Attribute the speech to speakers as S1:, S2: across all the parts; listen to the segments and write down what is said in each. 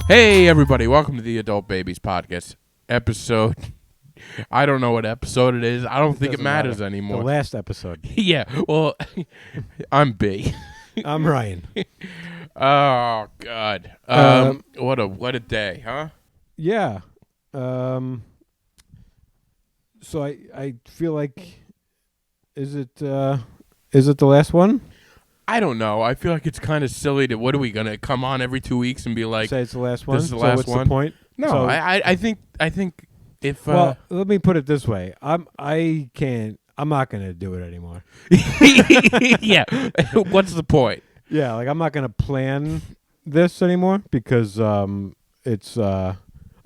S1: Hey, everybody. Welcome to the Adult Babies Podcast. Episode. I don't know what episode it is. I don't think it matters anymore.
S2: The last episode.
S1: Yeah. Well, I'm B.
S2: I'm Ryan.
S1: Oh, God. What a day, huh?
S2: Yeah. So I feel like is it the last one?
S1: I don't know. I feel like it's kind of silly to. What are we gonna come on every 2 weeks and be like?
S2: Say it's the last one.
S1: This is the last
S2: what's
S1: one.
S2: The point?
S1: No,
S2: So,
S1: I think if.
S2: Well, let me put it this way. I'm not gonna do it anymore.
S1: Yeah. What's the point?
S2: Yeah, like I'm not gonna plan this anymore because it's I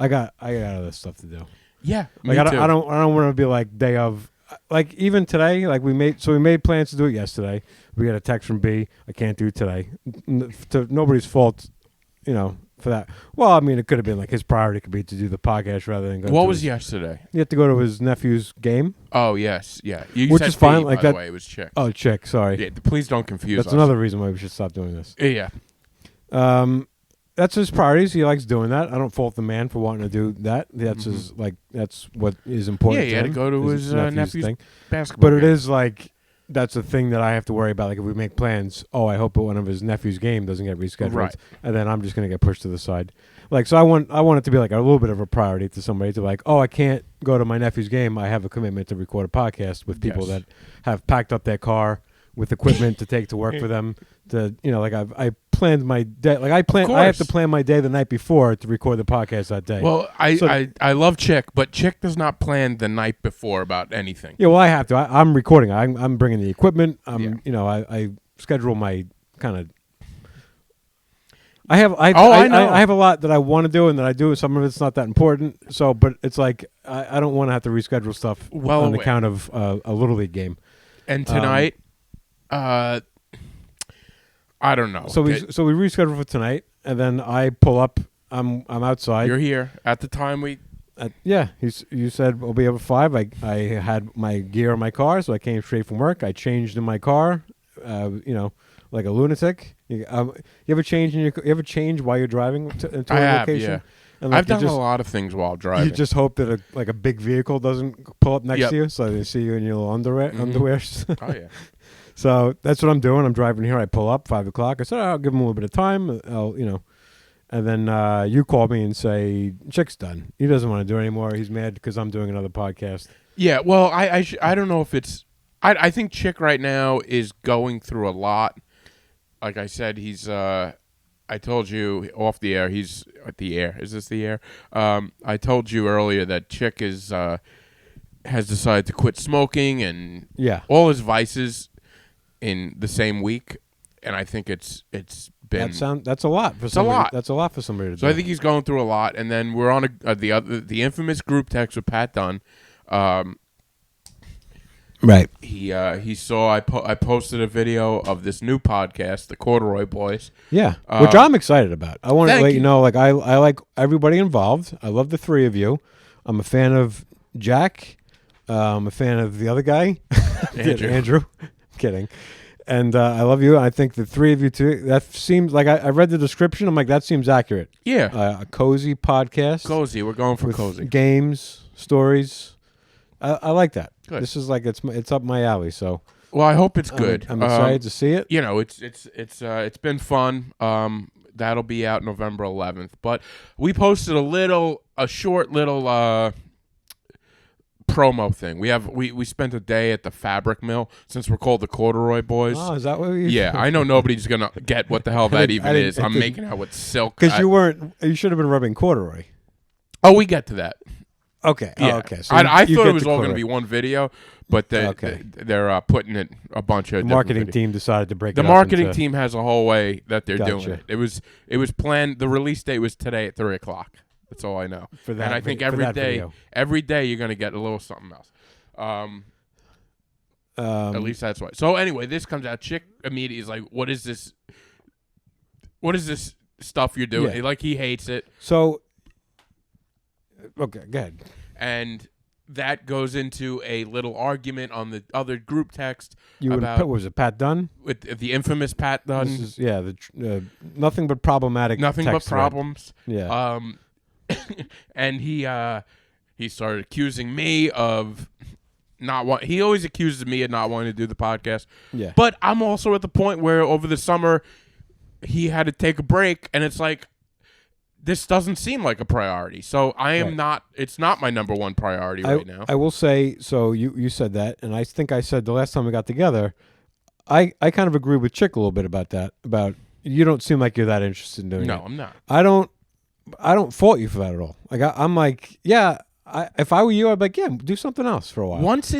S2: got other stuff to do.
S1: Yeah.
S2: Like
S1: me too.
S2: I don't want to be like day of. Like even today, like we made plans to do it yesterday. We got a text from B. I can't do it today. Nobody's fault, for that. Well, I mean, it could have been like his priority could be to do the podcast rather than go.
S1: What was yesterday?
S2: He had to go to his nephew's game.
S1: Oh yes, yeah. You
S2: Which
S1: said
S2: is fine.
S1: B,
S2: Like
S1: by
S2: that.
S1: the way, it was Chick.
S2: Oh, Chick. Sorry.
S1: Yeah, please don't confuse us.
S2: That's another reason why we should stop doing this.
S1: Yeah.
S2: That's his priorities. He likes doing that. I don't fault the man for wanting to do that. That's his that's what is important.
S1: Yeah, he had to go to his nephew's
S2: thing.
S1: basketball
S2: But
S1: game.
S2: it is like that's a thing that I have to worry about. Like if we make plans, I hope one of his nephew's game doesn't get rescheduled,
S1: Right.
S2: and then I'm just gonna get pushed to the side. Like so, I want it to be like a little bit of a priority to somebody to like, I can't go to my nephew's game. I have a commitment to record a podcast with people
S1: Yes.
S2: that have packed up their car with equipment to take to work for them. To like I planned my day. Like I have to plan my day the night before to record the podcast that day.
S1: Well, I love Chick, but Chick does not plan the night before about anything.
S2: Yeah, well, I have to. I'm recording. I'm bringing the equipment.
S1: Yeah.
S2: I schedule my kind of. I have I
S1: know.
S2: I have a lot that I want to do and that I do. Some of it's not that important. So, but it's like I don't want to have to reschedule stuff on account of a little league game.
S1: And tonight, I don't know.
S2: So we reschedule for tonight, and then I pull up. I'm outside.
S1: You're here at the time we.
S2: Yeah, you said we'll be up at 5. I had my gear in my car, so I came straight from work. I changed in my car, like a lunatic. You ever change while you're driving into a location?
S1: Yeah.
S2: And like
S1: I've done a lot of things while driving.
S2: You just hope that a big vehicle doesn't pull up next to you, so they see you in your little underwear.
S1: Oh yeah.
S2: So that's what I'm doing. I'm driving here. I pull up 5 o'clock. I said I'll give him a little bit of time. And then you call me and say Chick's done. He doesn't want to do it anymore. He's mad because I'm doing another podcast.
S1: Yeah. Well, I don't know if it's. I think Chick right now is going through a lot. Like I said, he's. I told you off the air. He's at the air. Is this the air? I told you earlier that Chick is has decided to quit smoking and all his vices in the same week, and I think it's been
S2: that's a lot for somebody.
S1: A lot.
S2: That's a lot for somebody to do.
S1: So I think he's going through a lot, and then we're on the infamous group text with Pat Dunn.
S2: Right.
S1: He saw I posted a video of this new podcast, the Corduroy Boys.
S2: Yeah, which I'm excited about. I want to let you know, like I like everybody involved. I love the three of you. I'm a fan of Jack. I'm a fan of the other guy, Andrew. Kidding. And I love you. I think the three of you too. That seems like I read the description. I'm like, that seems accurate.
S1: Yeah.
S2: A cozy podcast.
S1: Cozy. We're going for cozy.
S2: Games, stories. I like that.
S1: Good.
S2: This is like it's up my alley. So.
S1: Well, I hope it's good.
S2: I'm excited to see it.
S1: It's been fun. That'll be out November 11th. But we posted a short little promo thing. We spent a day at the fabric mill since we're called the Corduroy Boys.
S2: Oh, is that what we?
S1: Yeah, I know nobody's gonna get what the hell that even is. I'm making out with silk
S2: because you should have been rubbing corduroy.
S1: Oh, we get to that.
S2: Okay.
S1: Yeah.
S2: Oh, okay. So
S1: I thought it was all going to be one video, but they're putting it a bunch of.
S2: The marketing team decided to break.
S1: The marketing team has a whole way that they're doing it. It was planned. The release date was today at 3:00. That's all I know.
S2: For that,
S1: and I think every day you're going to get a little something else. At least that's why. So anyway, this comes out. Chick immediately is like, "What is this? What is this stuff you're doing?"
S2: Yeah.
S1: Like he hates it.
S2: So, okay, go ahead.
S1: And that goes into a little argument on the other group text
S2: what was it, Pat Dunn?
S1: With the infamous Pat Dunn.
S2: This is, nothing but problematic.
S1: Nothing but
S2: text thread.
S1: problems.
S2: Yeah.
S1: And he started accusing me of he always accuses me of not wanting to do the podcast.
S2: Yeah.
S1: But I'm also at the point where over the summer he had to take a break, and it's like, this doesn't seem like a priority. So I am not, it's not my number one priority right now.
S2: I will say, so you said that, and I think I said the last time we got together, I kind of agree with Chick a little bit about that, about you don't seem like you're that interested in doing it.
S1: No, I'm not.
S2: I don't fault you for that at all. Like I'm like, yeah, if I were you, I'd be like, yeah, do something else for a while.
S1: Once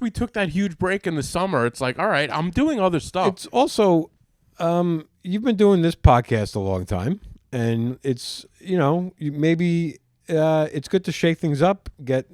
S1: we took that huge break in the summer, it's like, all right, I'm doing other stuff.
S2: It's also, you've been doing this podcast a long time. And it's, maybe it's good to shake things up, get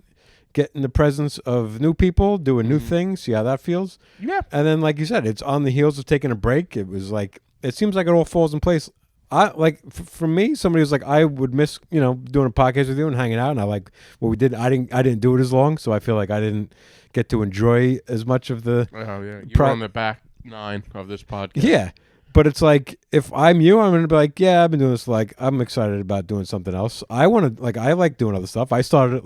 S2: in the presence of new people, doing new things, see how that feels.
S1: Yeah.
S2: And then, like you said, it's on the heels of taking a break. It was like, it seems like it all falls in place. For me, somebody was like, I would miss, doing a podcast with you and hanging out. And I like what we did. I didn't do it as long, so I feel like I didn't get to enjoy as much of the.
S1: Oh yeah, you're on the back nine of this podcast.
S2: Yeah. But it's like, if I'm you, I'm going to be like, yeah, I've been doing this. Like, I'm excited about doing something else. I want to, I like doing other stuff. I started,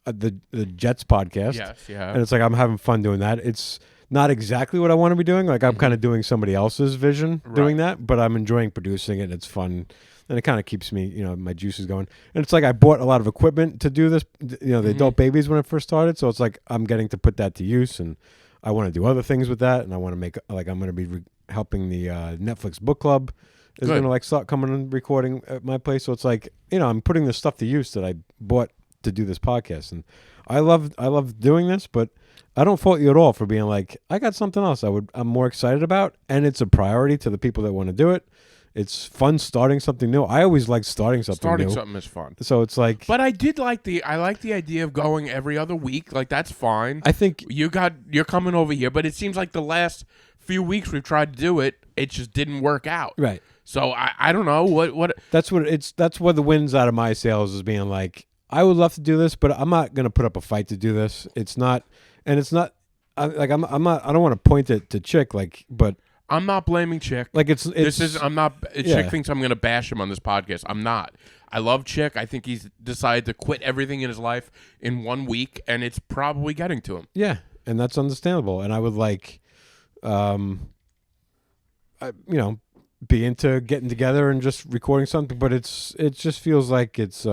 S2: the Jets podcast.
S1: Yes, yeah.
S2: And it's like, I'm having fun doing that. It's not exactly what I want to be doing. Like, I'm kind of doing somebody else's vision doing that. But I'm enjoying producing it. And it's fun. And it kind of keeps me, my juices going. And it's like, I bought a lot of equipment to do this, the adult babies when I first started. So it's like, I'm getting to put that to use. And I want to do other things with that. And I want to make, I'm going to be helping the Netflix book club is going to start coming and recording at my place. So it's like, I'm putting this stuff to use that I bought to do this podcast. And I love doing this, but I don't fault you at all for being like, I got something else I'm more excited about. And it's a priority to the people that want to do it. It's fun starting something new. I always like starting something new.
S1: Starting something is fun.
S2: So it's like,
S1: but I like the idea of going every other week. Like, that's fine.
S2: I think
S1: you're coming over here, but it seems like the last few weeks we've tried to do it, it just didn't work out.
S2: Right.
S1: So I don't know what.
S2: That's what the wins out of my sales is being like, I would love to do this, but I'm not going to put up a fight to do this. It's not, and it's not like I'm not. I don't want to point it to Chick, but.
S1: I'm not blaming Chick.
S2: Like
S1: I'm not. Chick thinks I'm going to bash him on this podcast. I'm not. I love Chick. I think he's decided to quit everything in his life in 1 week, and it's probably getting to him.
S2: Yeah, and that's understandable. And I would like, be into getting together and just recording something. But it just feels like it's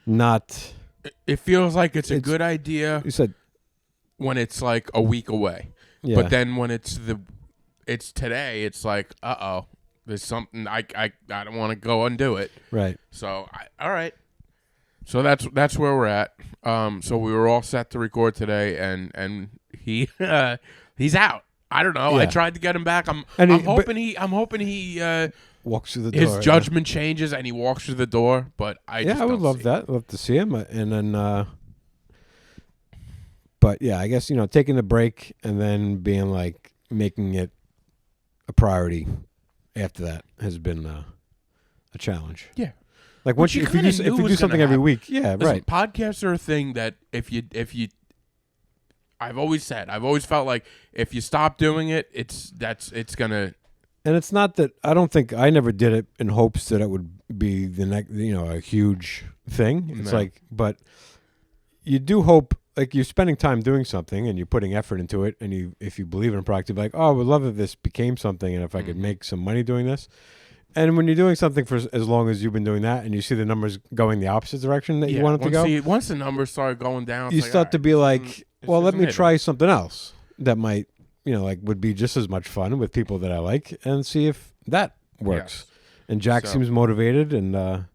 S2: not.
S1: It feels like it's a good idea.
S2: You said
S1: when it's like a week away, but then when it's today, it's like, there's something I don't want to go and do it.
S2: Right.
S1: So all right. So that's where we're at. So we were all set to record today, and he he's out. I don't know.
S2: Yeah.
S1: I tried to get him back. I'm hoping he
S2: walks through the door.
S1: His judgment changes and he walks through the door. But I would
S2: love that. I'd love to see him, and then. But yeah, I guess taking the break and then being like making it a priority after that has been a challenge.
S1: Yeah.
S2: Like once if you do something every week, right.
S1: Podcasts are a thing that if you I've always felt like if you stop doing it, it's gonna.
S2: And it's not that I don't think I never did it in hopes that it would be the next, a huge thing. It's like, but you do hope. Like you're spending time doing something and you're putting effort into it, and if you believe in a product, you're like, oh, I would love if this became something, and if I could make some money doing this. And when you're doing something for as long as you've been doing that, and you see the numbers going the opposite direction that you want it to go,
S1: once the numbers start going down,
S2: you start to be like, well, let me try something else that might, would be just as much fun with people that I like, and see if that works. Yes. And Jack seems motivated, and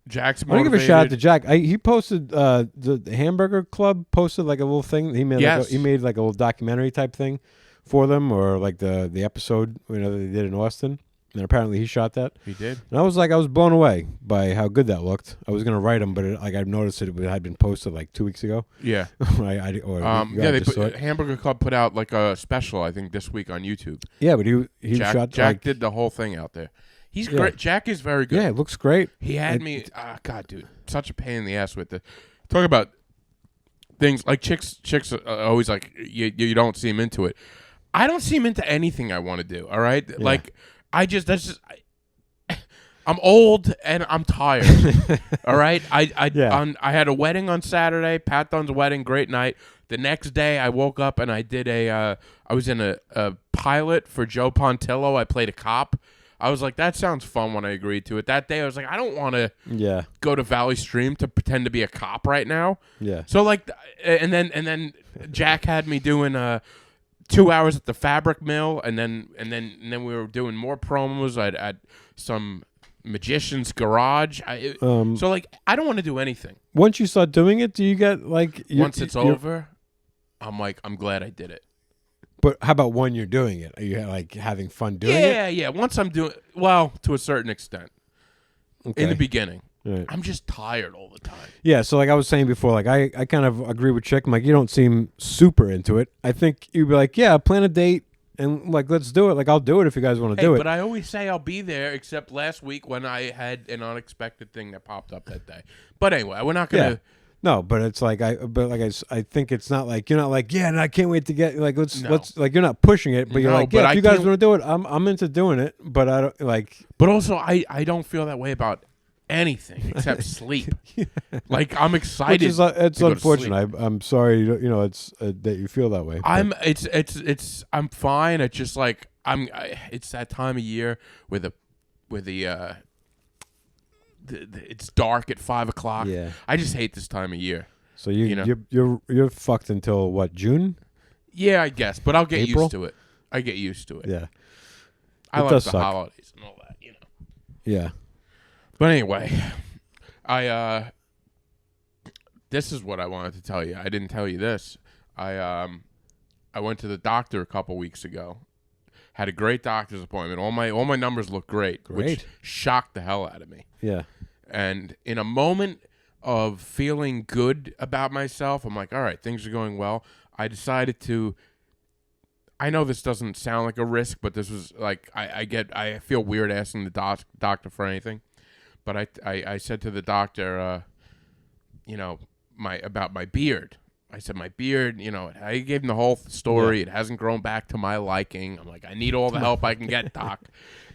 S1: Jack's motivated.
S2: I want to give a shout out to Jack. He posted the Hamburger Club posted like a little thing. He made a little documentary type thing for them, or like the episode that they did in Austin. And apparently he shot that.
S1: He did.
S2: And I was blown away by how good that looked. I was gonna write him, but I noticed it had been posted like 2 weeks ago.
S1: Yeah. Hamburger Club put out like a special, I think, this week on YouTube.
S2: Yeah, but he shot.
S1: Jack did the whole thing out there. He's great. Jack is very good.
S2: Yeah, it looks great.
S1: He had me. God, dude, such a pain in the ass with the talk about things like chicks are always like you don't seem into it. I don't seem into anything I want to do. All right,
S2: Yeah.
S1: like I'm old and I'm tired. All right, I had a wedding on Saturday. Pat Dunn's wedding, great night. The next day, I woke up and I did I was in a pilot for Joe Pontillo. I played a cop. I was like, that sounds fun when I agreed to it. That day, I was like, I don't want to go to Valley Stream to pretend to be a cop right now.
S2: Yeah.
S1: So like, and then Jack had me doing 2 hours at the fabric mill, and then we were doing more promos at some magician's garage. So like, I don't want to do anything.
S2: Once you start doing it, do you get like
S1: once it's over? I'm like, I'm glad I did it.
S2: But how about when you're doing it? Are you like having fun doing it?
S1: Yeah. Once I'm doing, well, to a certain extent. Okay. In the beginning.
S2: Right.
S1: I'm just tired all the time.
S2: Yeah, so like I was saying before, like I kind of agree with Chick. I'm like, you don't seem super into it. I think you'd be like, yeah, plan a date and like let's do it. Like I'll do it if you guys want to do it.
S1: But I always say I'll be there, except last week when I had an unexpected thing that popped up that day. But anyway, we're not gonna.
S2: Yeah. No, but it's like I think it's not like you're not like and I can't wait to get like let's like you're not pushing it, but you're like if you guys want to do it, I'm into doing it, but I don't like.
S1: But also I don't feel that way about anything except sleep. Like I'm excited.
S2: Which is it's unfortunate. I'm sorry, it's that you feel that way.
S1: I'm fine. It's just like it's that time of year where the it's dark at 5 o'clock.
S2: Yeah.
S1: I just hate this time of year.
S2: So you're fucked until what, June?
S1: Yeah, I guess, but I'll get
S2: April?
S1: used to it. I get used to it.
S2: Yeah.
S1: I like the holidays and all that,
S2: Yeah.
S1: But anyway, this is what I wanted to tell you. I didn't tell you this. I went to the doctor a couple weeks ago. Had a great doctor's appointment. All my numbers look great, which shocked the hell out of me.
S2: Yeah.
S1: And in a moment of feeling good about myself, I'm like, all right, things are going well. I decided to. I know this doesn't sound like a risk, but this was like I feel weird asking the doctor for anything, but I said to the doctor, about my beard. I said, my beard, I gave him the whole story. Yeah. It hasn't grown back to my liking. I'm like, I need all the help I can get, doc.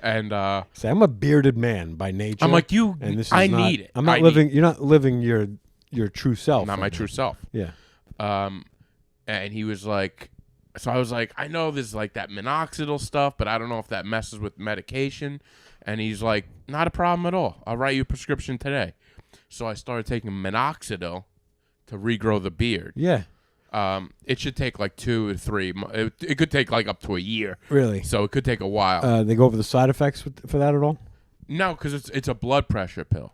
S1: And
S2: say, I'm a bearded man by nature.
S1: I'm like, I need it.
S2: I'm not living. You're not living your true self.
S1: Not my true self.
S2: Yeah.
S1: And he was like, so I was like, I know there's like that minoxidil stuff, but I don't know if that messes with medication. And he's like, not a problem at all. I'll write you a prescription today. So I started taking minoxidil to regrow the beard.
S2: Yeah.
S1: It should take like 2 or 3. It could take like up to a year.
S2: Really?
S1: So it could take a while.
S2: They go over the side effects for that at all?
S1: No, because it's a blood pressure pill.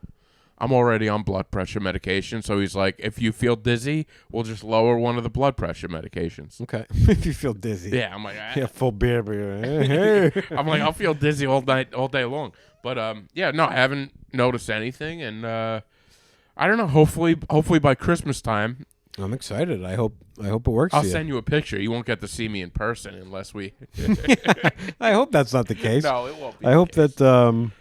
S1: I'm already on blood pressure medication, so he's like, if you feel dizzy, we'll just lower one of the blood pressure medications.
S2: Okay. If you feel dizzy.
S1: Yeah, I'm like,
S2: yeah, full beard.
S1: I'm like, I'll feel dizzy all day long. But I haven't noticed anything, and I don't know. Hopefully by Christmas time.
S2: I'm excited. I hope it works.
S1: I'll send you a picture. You won't get to see me in person unless we.
S2: I hope that's not the case.
S1: No, it won't be.
S2: I hope that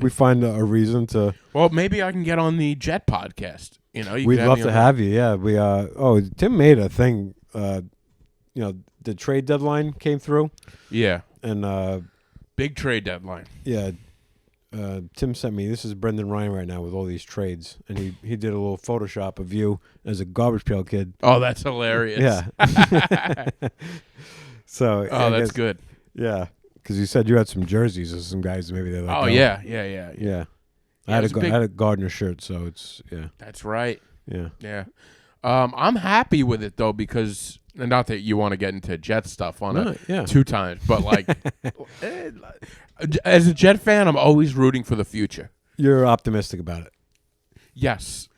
S2: we find a reason to.
S1: Well, maybe I can get on the Jet podcast.
S2: We'd love to have you. Yeah, we. Tim made a thing. The trade deadline came through.
S1: Yeah,
S2: and
S1: big trade deadline.
S2: Yeah. Tim sent me, this is Brendan Ryan right now with all these trades, and he did a little Photoshop of you as a Garbage Pail Kid.
S1: Oh, that's hilarious.
S2: Yeah. So.
S1: That's good.
S2: Yeah, because you said you had some jerseys of some guys maybe they like.
S1: Oh, yeah. I
S2: had a Gardner shirt, so it's, yeah.
S1: That's right.
S2: Yeah.
S1: Yeah. I'm happy with it, though, because... Not that you want to get into Jet stuff on 2 times, but like as a Jet fan, I'm always rooting for the future.
S2: You're optimistic about it.
S1: Yes.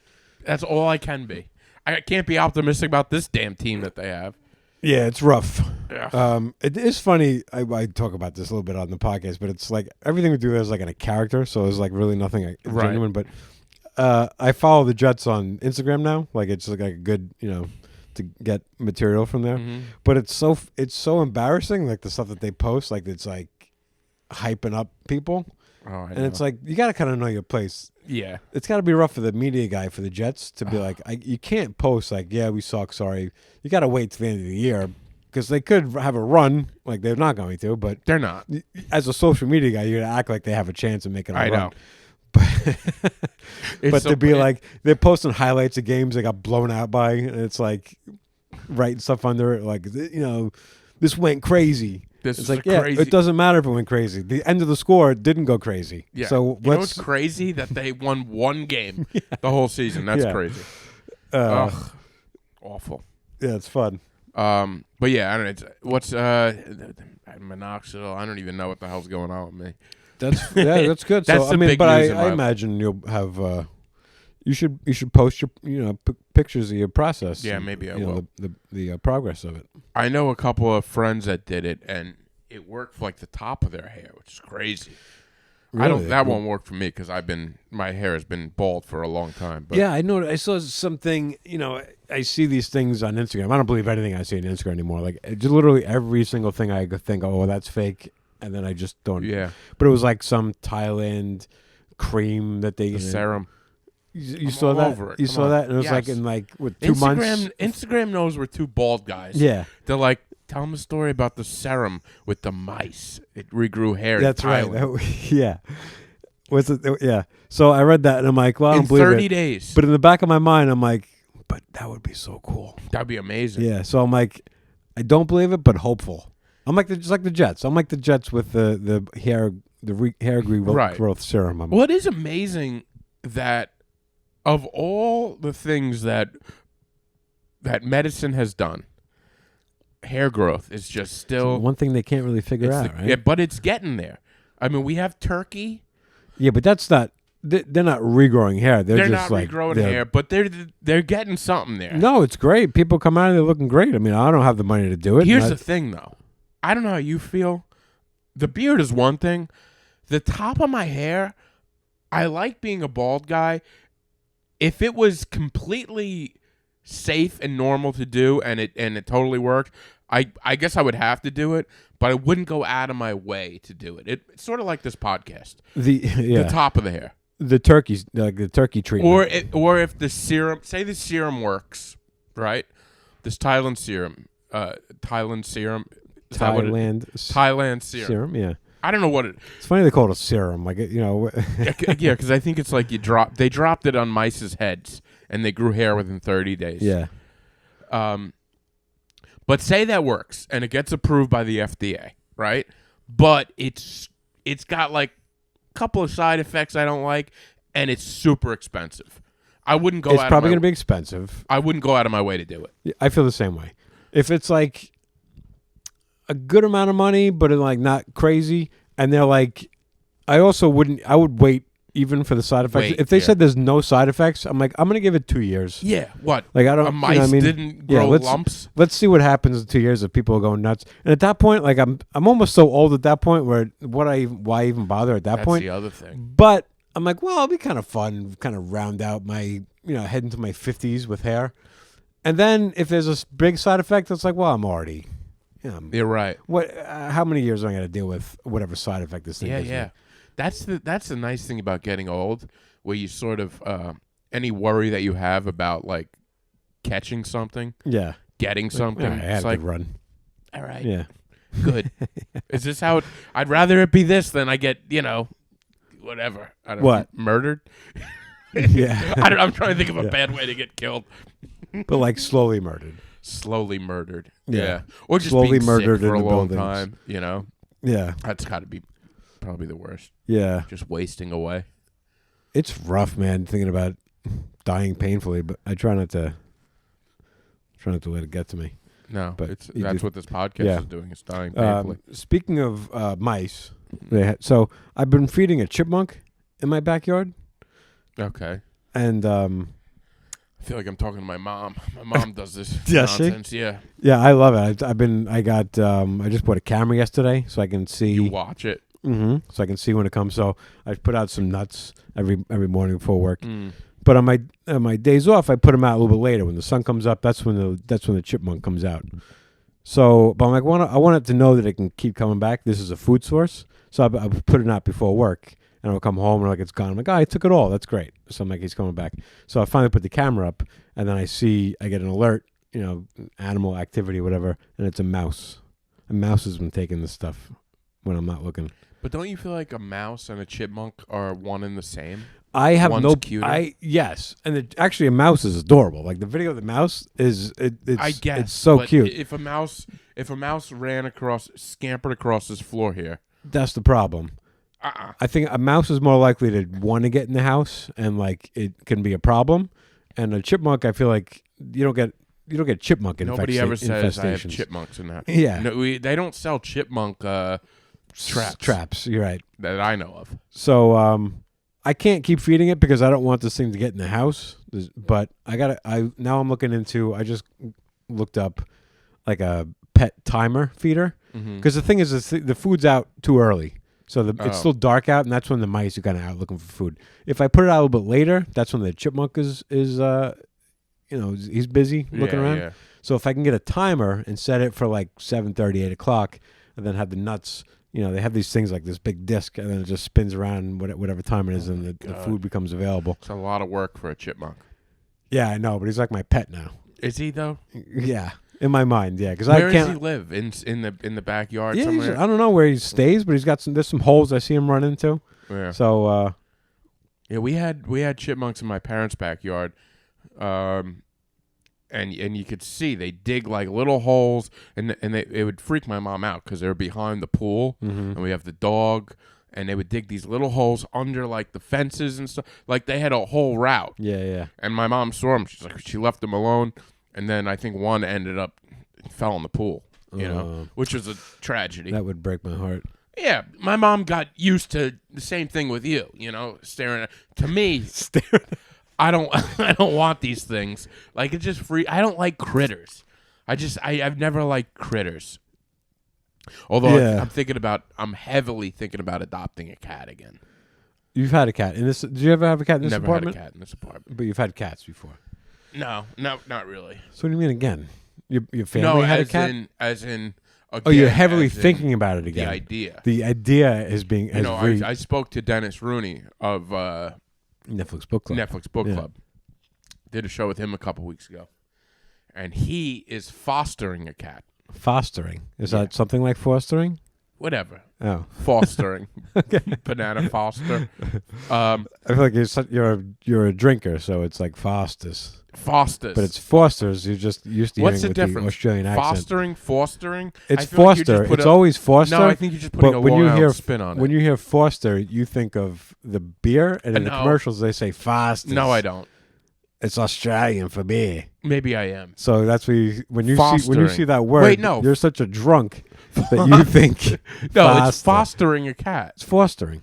S1: That's all I can be. I can't be optimistic about this damn team that they have.
S2: Yeah, it's rough.
S1: Yeah.
S2: It is funny. I talk about this a little bit on the podcast, but it's like everything we do there is like in a character, so it's like really nothing genuine. But I follow the Jets on Instagram now. Like it's like a good, to get material from there.
S1: Mm-hmm.
S2: But it's so embarrassing, like the stuff that they post, like it's like hyping up people.
S1: Oh, I
S2: and
S1: know.
S2: it's like you got to kind of know your place.
S1: Yeah.
S2: It's got to be rough for the media guy for the Jets to be like, you can't post like, yeah, we suck, sorry. You got to wait till the end of the year because they could have a run, like they're not going to, but
S1: They're not.
S2: as a social media guy, you got to act like they have a chance of making a
S1: I
S2: run.
S1: know.
S2: But to be like, they're posting highlights of games they got blown out by, and it's like writing stuff under it, like, this went crazy. It's like,
S1: crazy.
S2: it doesn't matter if it went crazy. The end of the score didn't go crazy.
S1: Yeah.
S2: So
S1: you know what's crazy? That they won one game the whole season. That's crazy. Ugh. Awful.
S2: Yeah, it's fun.
S1: But yeah, I don't know. What's minoxidil? I don't even know what the hell's going on with me.
S2: That's that's good.
S1: That's
S2: so
S1: the big news in
S2: I
S1: my
S2: imagine you'll have. You should post your pictures of your process.
S1: Yeah,
S2: and,
S1: maybe I will.
S2: The progress of it.
S1: I know a couple of friends that did it, and it worked for like the top of their hair, which is crazy.
S2: Really?
S1: That won't work for me because my hair has been bald for a long time. But
S2: yeah, I know. I saw something. I see these things on Instagram. I don't believe anything I see on Instagram anymore. Like just literally every single thing I could think, oh, that's fake, and then I just don't.
S1: Yeah.
S2: But it was like some Thailand cream that they
S1: serum.
S2: You saw that?
S1: Over it.
S2: You
S1: Come
S2: saw
S1: on.
S2: that, and it was like
S1: Yes.
S2: in like what, 2 months.
S1: Instagram knows we're two bald guys.
S2: Yeah,
S1: They're like, tell them a story about the serum with the mice. It regrew hair.
S2: that's
S1: in
S2: right.
S1: Thailand.
S2: Yeah. Was it? Yeah. So I read that, and I'm like, well, I don't
S1: In
S2: believe
S1: 30
S2: it.
S1: days.
S2: But in the back of my mind, I'm like, but that would be so cool.
S1: That'd be amazing.
S2: Yeah. So I'm like, I don't believe it, but hopeful. I'm like just like the Jets. I'm like the Jets with the hair growth serum.
S1: Well, it is amazing that of all the things that medicine has done, hair growth is just still
S2: one thing they can't really figure out, right?
S1: Yeah, but it's getting there. I mean, we have turkey.
S2: Yeah, but that's not. They're not regrowing hair. They're
S1: not
S2: just like
S1: regrowing hair, but they're getting something there.
S2: No, it's great. People come out and they're looking great. I mean, I don't have the money to do it.
S1: Here's the thing, though. I don't know how you feel. The beard is one thing. The top of my hair, I like being a bald guy. If it was completely safe and normal to do, and it totally worked, I guess I would have to do it, but I wouldn't go out of my way to do it. It's sort of like this podcast. The top of the hair.
S2: The turkeys, like the turkey treatment.
S1: Or if the serum, say the serum works, right? This Thailand serum. Thailand serum. Yeah.
S2: I
S1: don't know what it.
S2: It's funny they call it a serum, like
S1: Yeah, because I think it's like they dropped it on mice's heads and they grew hair within 30 days.
S2: Yeah.
S1: But say that works and it gets approved by the FDA, right? But it's got like a couple of side effects I don't like, and it's super expensive. I wouldn't go.
S2: It's probably going to be expensive.
S1: I wouldn't go out of my way to do it.
S2: Yeah, I feel the same way. If it's like a good amount of money, but like not crazy, and they're like, I would wait even for the side effects. If they said there's no side effects, I'm like, I'm going to give it 2 years.
S1: Yeah, what?
S2: Like I don't.
S1: Mice didn't grow lumps.
S2: Let's see what happens in 2 years if people are going nuts. And at that point, like I'm almost so old at that point where why even bother at that point?
S1: That's the other thing.
S2: But I'm like, well, it'll be kind of fun, kind of round out my head into my 50s with hair. And then if there's a big side effect, it's like, well, I'm already.
S1: You're right.
S2: What? How many years am I going to deal with whatever side effect this thing gives me?
S1: That's the nice thing about getting old, where you sort of any worry that you have about like catching something, getting something.
S2: I had a good run.
S1: All right,
S2: yeah,
S1: good. Is this how I'd rather it be this than I get whatever. I don't know, murdered.
S2: Yeah,
S1: I'm trying to think of a bad way to get killed.
S2: But like slowly murdered.
S1: Slowly murdered.
S2: Yeah.
S1: Or just
S2: slowly
S1: being
S2: murdered
S1: sick for
S2: in
S1: a
S2: the
S1: long
S2: buildings.
S1: time.
S2: Yeah,
S1: that's got to be probably the worst.
S2: Yeah,
S1: just wasting away.
S2: It's rough, man. Thinking about dying painfully, but I try not to let it get to me.
S1: No, but that's what this podcast is doing. It's dying painfully.
S2: Speaking of mice, so I've been feeding a chipmunk in my backyard.
S1: Okay.
S2: And
S1: I feel like I'm talking to my mom. My mom does this
S2: nonsense.
S1: She? Yeah.
S2: Yeah, I love it. I just bought a camera yesterday so I can see.
S1: You watch it.
S2: Mm-hmm. So I can see when it comes. So I put out some nuts every morning before work. But on my days off, I put them out a little bit later. When the sun comes up, that's when the chipmunk comes out. So, but I'm like, I want it to know that it can keep coming back. This is a food source. So I put it out before work. and I'll come home and like it's gone. I'm like, I took it all. That's great. So I'm like, he's coming back. So I finally put the camera up, and then I get an alert, animal activity, whatever, and it's a mouse. A mouse has been taking this stuff when I'm not looking.
S1: But don't you feel like a mouse and a chipmunk are one and the same?
S2: I have
S1: One's cuter.
S2: Yes, and actually a mouse is adorable. Like the video of the mouse it's so cute.
S1: If a mouse scampered across this floor here,
S2: that's the problem. I think a mouse is more likely to want to get in the house, and like it can be a problem. And a chipmunk, I feel like you don't get chipmunk infestations.
S1: Nobody ever says I have chipmunks in that.
S2: Yeah,
S1: no, they don't sell chipmunk traps.
S2: Traps, you're right.
S1: That I know of.
S2: So I can't keep feeding it because I don't want this thing to get in the house. But now I'm looking into. I just looked up like a pet timer feeder because the thing is the food's out too early, so it's still dark out, and that's when the mice are kind of out looking for food. If I put it out a little bit later, that's when the chipmunk is he's busy looking around. Yeah. So if I can get a timer and set it for like 7:30, 8 o'clock, and then have the nuts. They have these things like this big disc, and then it just spins around whatever time it is, and the food becomes available.
S1: It's a lot of work for a chipmunk.
S2: Yeah, I know, but he's like my pet now.
S1: Is he though?
S2: Yeah, in my mind, yeah. Because
S1: Where does he live? In the backyard somewhere?
S2: I don't know where he stays, but there's some holes I see him run into.
S1: Yeah.
S2: So,
S1: yeah, we had chipmunks in my parents' backyard. And you could see they dig like little holes, and it would freak my mom out because they were behind the pool, and we have the dog, and they would dig these little holes under like the fences and stuff. Like they had a whole route.
S2: Yeah.
S1: And my mom saw them. She left them alone, and then I think one fell in the pool. Which was a tragedy.
S2: That would break my heart.
S1: Yeah, my mom got used to the same thing with you. Staring at to me. I don't want these things. Like it's just free. I don't like critters. I've never liked critters. Although I'm heavily thinking about adopting a cat again.
S2: You've had a cat in this. Did you ever have a cat in this apartment?
S1: Never had a cat in this apartment.
S2: But you've had cats before.
S1: No, not really.
S2: So what do you mean again? Your family had a cat?
S1: As in.
S2: Again, you're heavily thinking about it again.
S1: The idea.
S2: The idea is being.
S1: I spoke to Dennis Rooney of.
S2: Netflix Book Club.
S1: Did a show with him a couple weeks ago. And he is fostering a cat.
S2: Fostering? Is that something like fostering?
S1: Whatever.
S2: Oh.
S1: Fostering. Okay. Banana Foster.
S2: I feel like you're a drinker, so it's like Foster's.
S1: Foster's.
S2: But it's Foster's. You're just used to hearing with the Australian accent.
S1: Fostering?
S2: It's Foster. It's always Foster.
S1: No, I think you're just putting a Long spin on it.
S2: When you hear Foster, you think of the beer, and in the commercials they say Foster's.
S1: No, I don't.
S2: It's Australian for beer.
S1: Maybe I am.
S2: So that's when you see that word. Wait, no. You're such a drunk that you think.
S1: No, it's fostering a cat.
S2: It's fostering.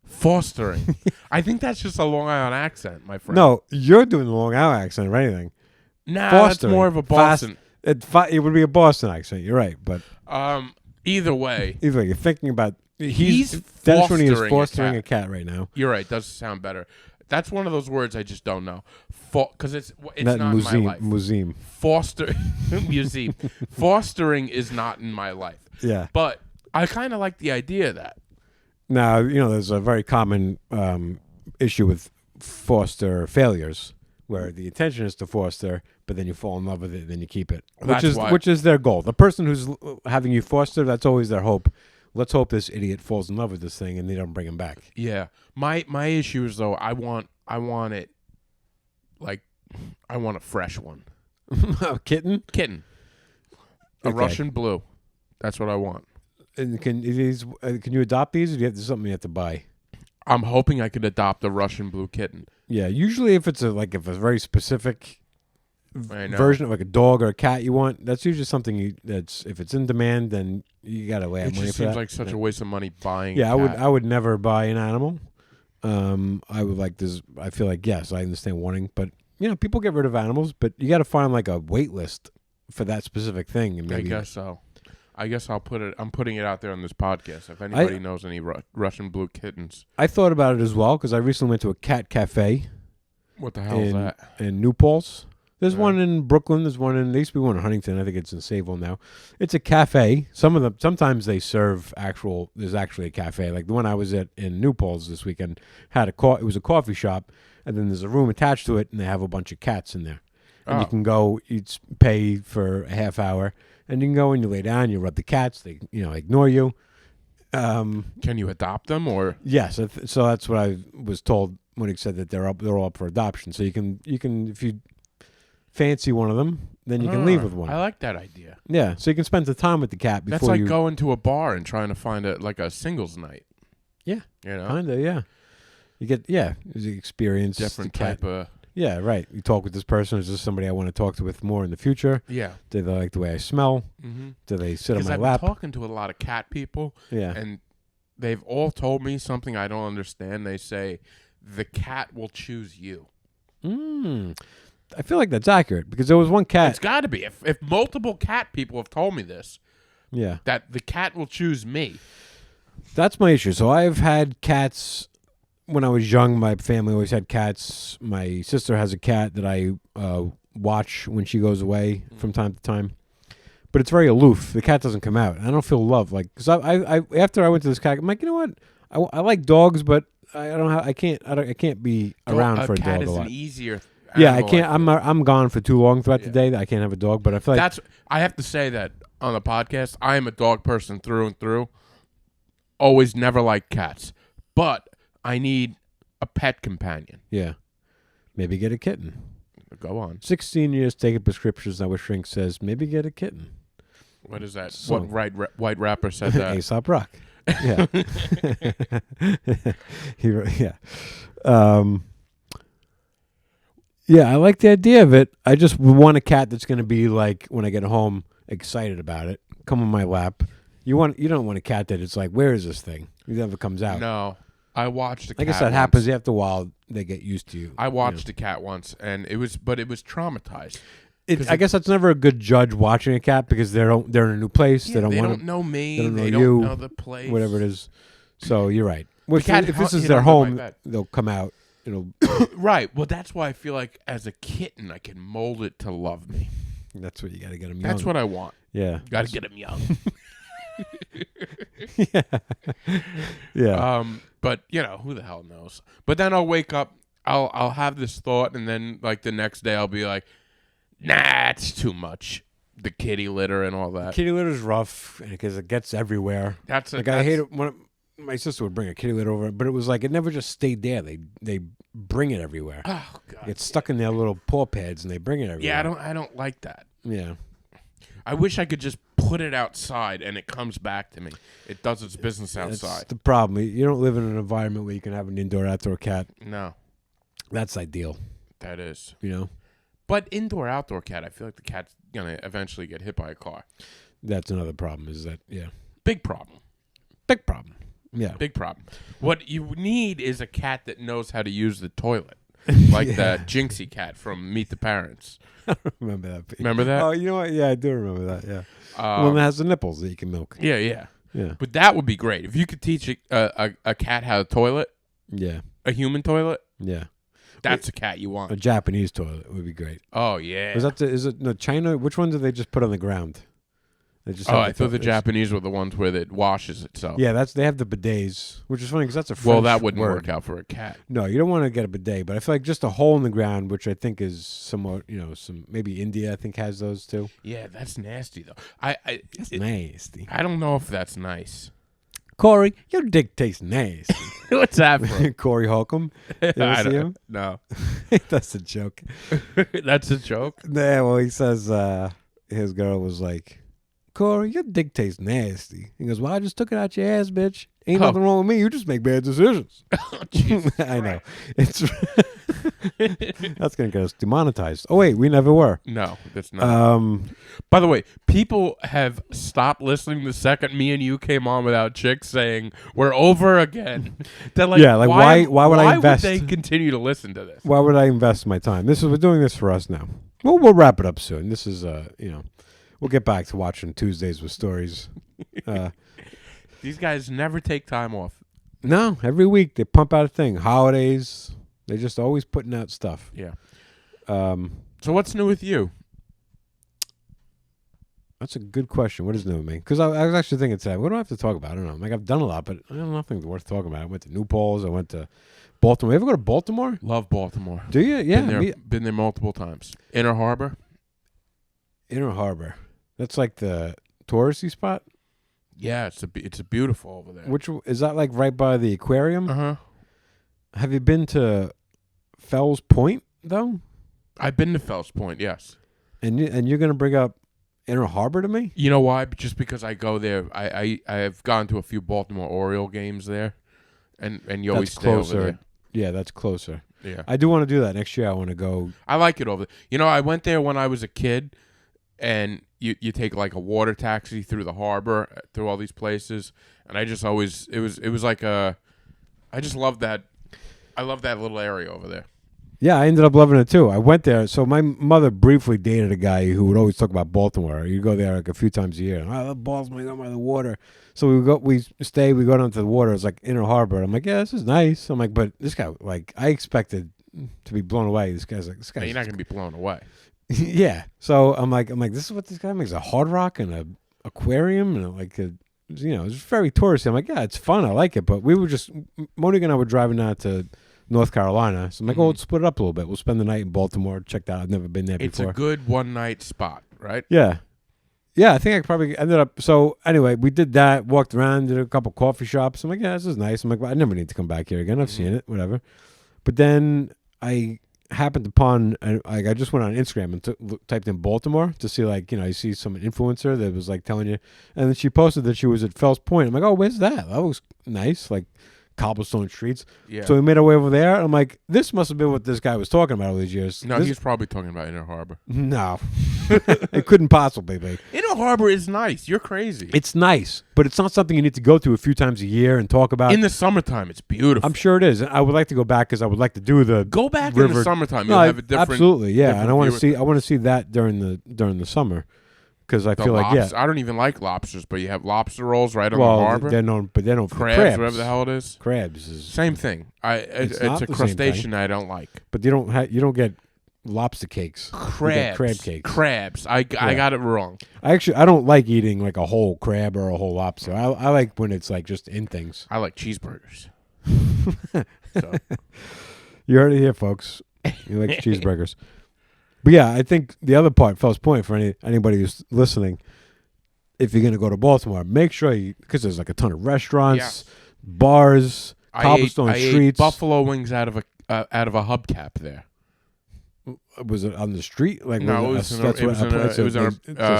S1: Fostering. I think that's just a Long Island accent, my friend.
S2: No, you're doing the Long Island accent or anything.
S1: Nah, that's more of a Boston.
S2: It would be a Boston accent. You're right, but
S1: either way,
S2: you're thinking about
S1: he's
S2: fostering a cat right now.
S1: You're right. Does sound better. That's one of those words I just don't know. Because it's not
S2: museum,
S1: in my life.
S2: Museum.
S1: Museum. Fostering is not in my life.
S2: Yeah.
S1: But I kind of like the idea of that.
S2: Now, there's a very common issue with foster failures where the intention is to foster, but then you fall in love with it and then you keep it. Which is their goal. The person who's having you foster, that's always their hope. Let's hope this idiot falls in love with this thing and they don't bring him back.
S1: Yeah. My issue is though I want it like I want a fresh one.
S2: A kitten?
S1: Kitten. A Russian blue. That's what I want.
S2: And can you adopt these, or do you have something you have to buy?
S1: I'm hoping I could adopt a Russian blue kitten.
S2: Yeah, usually if it's a very specific version of like a dog or a cat you want, that's usually something that's if it's in demand, then you gotta weigh money for that. It just
S1: seems like such a waste of money buying.
S2: Yeah, I would never buy an animal. I would like this. I feel like yes, I understand wanting, but people get rid of animals, but you got to find like a wait list for that specific thing. And maybe,
S1: I guess so. I guess I'll put it. I'm putting it out there on this podcast. If anybody knows any Russian blue kittens,
S2: I thought about it as well because I recently went to a cat cafe.
S1: What the hell is that?
S2: In New Paltz. There's one in Brooklyn. There used to be one in Huntington. I think it's in Sayville now. It's a cafe. Sometimes they serve there's actually a cafe. Like the one I was at in New Paltz this weekend it was a coffee shop, and then there's a room attached to it, and they have a bunch of cats in there. And you can go, pay for a half hour, and you can go and you lay down, you rub the cats, they ignore you.
S1: Can you adopt them or?
S2: Yes, so that's what I was told when he said that they're all up for adoption. So you can if you fancy one of them, then you can leave with one.
S1: I like that idea.
S2: Yeah, so you can spend the time with the cat before.
S1: That's like going to a bar and trying to find a singles night.
S2: Yeah,
S1: you know,
S2: kinda. Yeah, you get the experience,
S1: different type of.
S2: Yeah, right. You talk with this person. Is this somebody I want to talk to with more in the future?
S1: Yeah.
S2: Do they like the way I smell?
S1: Mm-hmm.
S2: Do they sit on my
S1: I've
S2: lap?
S1: been talking to a lot of cat people.
S2: Yeah.
S1: And they've all told me something I don't understand. They say the cat will choose you.
S2: I feel like that's accurate because there was one cat.
S1: It's got to be. If multiple cat people have told me this,
S2: yeah,
S1: that the cat will choose me.
S2: That's my issue. So I've had cats. When I was young, my family always had cats. My sister has a cat that I watch when she goes away from time to time. But it's very aloof. The cat doesn't come out. I don't feel love. Like, because I after I went to this cat, I'm like, you know what? I like dogs, but I can't be around for a dog a lot.
S1: An easier.
S2: Yeah, I can't. I'm gone for too long throughout the day. I can't have a dog. But I feel like
S1: I have to say that on the podcast, I am a dog person through and through. Always never liked cats, but I need a pet companion.
S2: Yeah. Maybe get a kitten.
S1: Go on.
S2: 16 years taking prescriptions. Now a shrink says, maybe get a kitten.
S1: What is that? What white rapper said that?
S2: Aesop Rock. Yeah. Yeah. Yeah, I like the idea of it. I just want a cat that's going to be like, when I get home, excited about it, come on my lap. You don't want a cat that it's like, where is this thing? It never comes out.
S1: No. I watched a cat.
S2: I guess that happens after a while. They get used to you.
S1: I watched a cat once, and it was traumatized.
S2: I guess that's never a good judge watching a cat because they're in a new place.
S1: Yeah,
S2: they
S1: don't know me.
S2: They don't
S1: know the place.
S2: Whatever it is. So you're right. If this is
S1: hid
S2: their
S1: under
S2: home,
S1: my bed.
S2: they'll come out.
S1: Right. Well, that's why I feel like as a kitten, I can mold it to love me.
S2: That's what you got to get them young.
S1: That's what I want.
S2: Yeah.
S1: Got to get them young.
S2: Yeah.
S1: But who the hell knows? But then I'll wake up, I'll have this thought, and then like the next day I'll be like, nah, it's too much. The kitty litter and all that.
S2: Kitty litter's rough because it gets everywhere.
S1: I
S2: hate it when my sister would bring a kitty litter over, but it was like it never just stayed there. They bring it everywhere.
S1: Oh God!
S2: It's stuck in their little paw pads, and they bring it everywhere.
S1: Yeah, I don't like that.
S2: Yeah.
S1: I wish I could just put it outside and it comes back to me. It does its business outside.
S2: That's the problem. You don't live in an environment where you can have an indoor-outdoor cat.
S1: No.
S2: That's ideal.
S1: That is.
S2: But
S1: indoor-outdoor cat, I feel like the cat's going to eventually get hit by a car.
S2: That's another problem
S1: Big problem.
S2: Big problem. Yeah.
S1: Big problem. What you need is a cat that knows how to use the toilet. Like the Jinxie cat from Meet the Parents.
S2: I don't remember that.
S1: Remember that?
S2: Oh, you know what? Yeah, I do remember that. Yeah, the one that has the nipples that you can milk.
S1: Yeah. But that would be great if you could teach a cat how to toilet.
S2: Yeah,
S1: a human toilet.
S2: Yeah,
S1: that's a cat you want.
S2: A Japanese toilet would be great.
S1: Oh yeah.
S2: Is it China? Which one do they just put on the ground?
S1: I thought the Japanese were the ones where it washes itself.
S2: Yeah, they have the bidets, which is funny because that's a French
S1: well, that wouldn't
S2: word.
S1: work out for a cat.
S2: No, you don't want to get a bidet, but I feel like just a hole in the ground, which I think is somewhat, some maybe India I think has those too.
S1: Yeah, that's nasty though.
S2: It's nasty.
S1: I don't know if that's nice.
S2: Corey, your dick tastes nasty.
S1: What's that from?
S2: Corey Holcomb. You ever see him?
S1: No.
S2: That's a joke.
S1: That's a joke?
S2: Yeah, well, he says his girl was like, Corey, your dick tastes nasty. He goes, well, I just took it out your ass, bitch. Ain't nothing wrong with me. You just make bad decisions.
S1: Oh, Jesus
S2: I know. It's that's going to get us demonetized. Oh, wait, we never were.
S1: No, that's not. By the way, people have stopped listening the second me and you came on without chicks saying, we're over again. They're like, why would I invest? Why would they continue to listen to this?
S2: Why would I invest my time? We're doing this for us now. Well, we'll wrap it up soon. This is, we'll get back to watching Tuesdays with Stories.
S1: These guys never take time off.
S2: No, every week they pump out a thing. Holidays, they're just always putting out stuff.
S1: Yeah. So what's new with you?
S2: That's a good question. What is new with me? Because I was actually thinking today, what do I have to talk about? I don't know. Like, I've done a lot, but I don't know nothing worth talking about. I went to New Paltz. I went to Baltimore. You ever go to Baltimore?
S1: Love Baltimore.
S2: Do you? Yeah.
S1: Been there multiple times. Inner Harbor.
S2: Inner Harbor. That's like the touristy spot?
S1: Yeah, it's a beautiful over there.
S2: Which is that like right by the aquarium?
S1: Uh-huh.
S2: Have you been to Fells Point though?
S1: I've been to Fells Point, yes.
S2: And you're going to bring up Inner Harbor to me?
S1: You know why? Just because I go there. I've gone to a few Baltimore Oriole games there, and you always stay over there.
S2: Yeah, that's closer.
S1: Yeah,
S2: I do want to do that next year. I want to go.
S1: I like it over there. You know, I went there when I was a kid, and you take like a water taxi through the harbor, through all these places, and I just always it was like a. I just love that. I love that little area over there.
S2: Yeah, I ended up loving it too. I went there. So my mother briefly dated a guy who would always talk about Baltimore. You go there like a few times a year. I love Baltimore. I go by the water. So we go down to the water. It's like Inner Harbor. I'm like, yeah, this is nice. I'm like, but this guy, like, I expected to be blown away. This guy's.
S1: Yeah, you're not gonna be blown away.
S2: Yeah. So I'm like, this is what this guy makes: a Hard Rock and a aquarium and it's very touristy. I'm like, yeah, it's fun. I like it. But we were Monique and I were driving out to North Carolina. So I'm like, let's split it up a little bit. We'll spend the night in Baltimore. Check that out. I've never been there before.
S1: It's a good one-night spot, right?
S2: Yeah. Yeah, I think I probably ended up. So anyway, we did that, walked around, did a couple coffee shops. I'm like, yeah, this is nice. I'm like, well, I never need to come back here again. I've seen it, whatever. But then I happened upon, I just went on Instagram and typed in Baltimore to see, like, you see some influencer that was like telling you. And then she posted that she was at Fells Point. I'm like, oh, where's that? That looks nice. Like, cobblestone streets.
S1: Yeah.
S2: So we made our way over there. I'm like, this must have been what this guy was talking about all these years.
S1: No, he's probably talking about Inner Harbor.
S2: No. It couldn't possibly be.
S1: Inner Harbor is nice. You're crazy.
S2: It's nice, but it's not something you need to go to a few times a year and talk about.
S1: In the summertime, it's beautiful.
S2: I'm sure it is. I would like to go back because I would like to do the
S1: Go back
S2: river.
S1: in the summertime. You'll have a different.
S2: Absolutely, yeah.
S1: Different
S2: And I want to see that during the summer. Because I feel like, yeah.
S1: I don't even like lobsters, but you have lobster rolls right on the harbor.
S2: They're known crabs,
S1: whatever the hell it is.
S2: Crabs is
S1: same thing. It's a crustacean I don't like.
S2: But you don't get lobster cakes.
S1: Crabs,
S2: crab cakes.
S1: Crabs. I got it wrong.
S2: I don't like eating like a whole crab or a whole lobster. I like when it's like just in things.
S1: I like cheeseburgers.
S2: So. You heard it here, folks. He likes cheeseburgers. But yeah, I think the other part, Fells Point, for anybody who's listening, if you're going to go to Baltimore, make sure because there's like a ton of restaurants, bars, cobblestone streets.
S1: I ate buffalo wings out of a hubcap there.
S2: Was it on the street? Like,
S1: no,
S2: it's
S1: a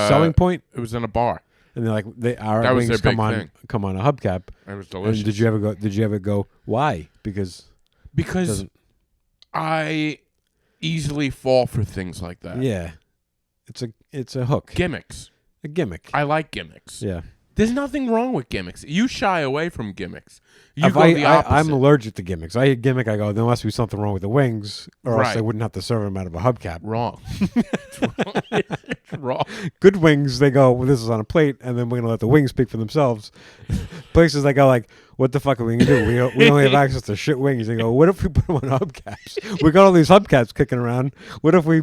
S2: selling point.
S1: It was in a bar.
S2: And they're like, our wings come on a hubcap.
S1: It was delicious.
S2: And did you ever go? Why? Because
S1: I easily fall for things like that.
S2: Yeah, it's a hook.
S1: Gimmicks.
S2: A gimmick.
S1: I like gimmicks.
S2: Yeah.
S1: There's nothing wrong with gimmicks. You shy away from gimmicks. You go the opposite.
S2: I'm allergic to gimmicks. I hit gimmick, I go, there must be something wrong with the wings, or else I wouldn't have to serve them out of a hubcap.
S1: Wrong. It's wrong.
S2: Good wings, they go, well, this is on a plate, and then we're going to let the wings speak for themselves. Places they go like, what the fuck are we going to do? We only have access to shit wings. They go, what if we put them on hubcaps? We got all these hubcaps kicking around. What if we